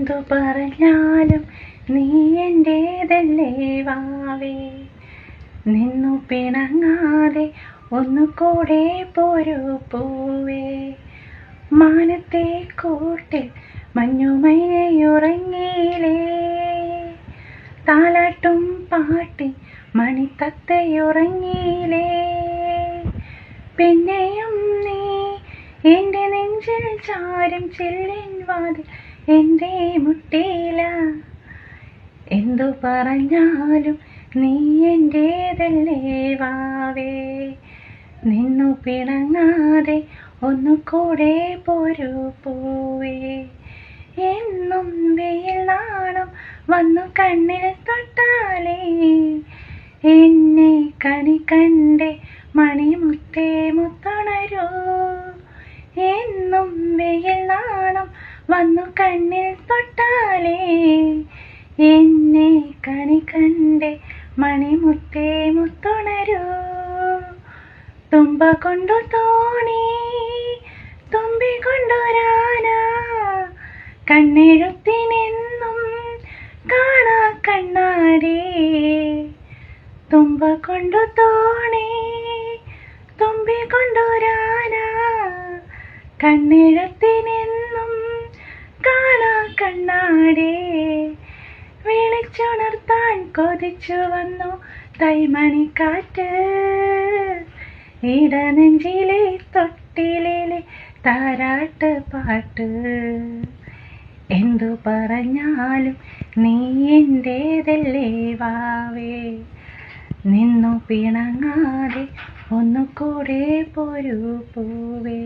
എന്തു പറഞ്ഞാലും നീ എൻ്റേതല്ലേ വാവേ, നിന്നു പിണങ്ങാതെ ഒന്നുകൂടെ പോരൂ പൂവേ. മാനത്തെ കൂട്ടിൽ മഞ്ഞുമൈനയുറങ്ങിയിലേ, താലാട്ടും പാട്ടി മണിത്തത്തയുറങ്ങിയിലേ. പിന്നെയും നീ എൻ്റെ നെഞ്ചിൽ ചാരും ചില്ലിൻ വാതിൽ എന്തേ മുട്ടിയില്ല. എന്തു പറഞ്ഞാലും നീ എൻ്റേതല്ലേ വാവേ, നിന്നു പിണങ്ങാതെ ഒന്നുകൂടെ പോരൂ പൂവേ. എന്നും വെയിൽ നാണം വന്നു കണ്ണിൽ തൊട്ടാലേ, എന്നെ കണി കണ്ടേ മണിമുത്തേ മുത്തുണരൂ. എന്നും വെയിൽ നാണം വന്നു കണ്ണിൽ തൊട്ടാലേ, എന്നെ കണി കണ്ടേ മണിമുത്തേ മുത്തുണരൂ. തുമ്പ കൊണ്ടു തോണി തുമ്പി കൊണ്ടൊരാന, കണ്ണെഴുത്തിനെന്നും കാണാ കണ്ണാടി. തുമ്പ കൊണ്ടു തോണി തുമ്പി കൊണ്ടൊരാന, കണ്ണെഴുത്തിനെന്നും കാണാ കണ്ണാടി. വിളിച്ചുണർത്താൻ കൊതിച്ചു വന്നു തൈമണിക്കാറ്റ്, ഇടനെഞ്ചിലെ തൊട്ടിലെ താരാട്ട് പാട്ട്. എന്തു പറഞ്ഞാലും നീ എൻ്റേതല്ലേ വാവേ, നിന്നു പിണങ്ങാതെ ഒന്നുകൂടെ പോരൂ പൂവേ.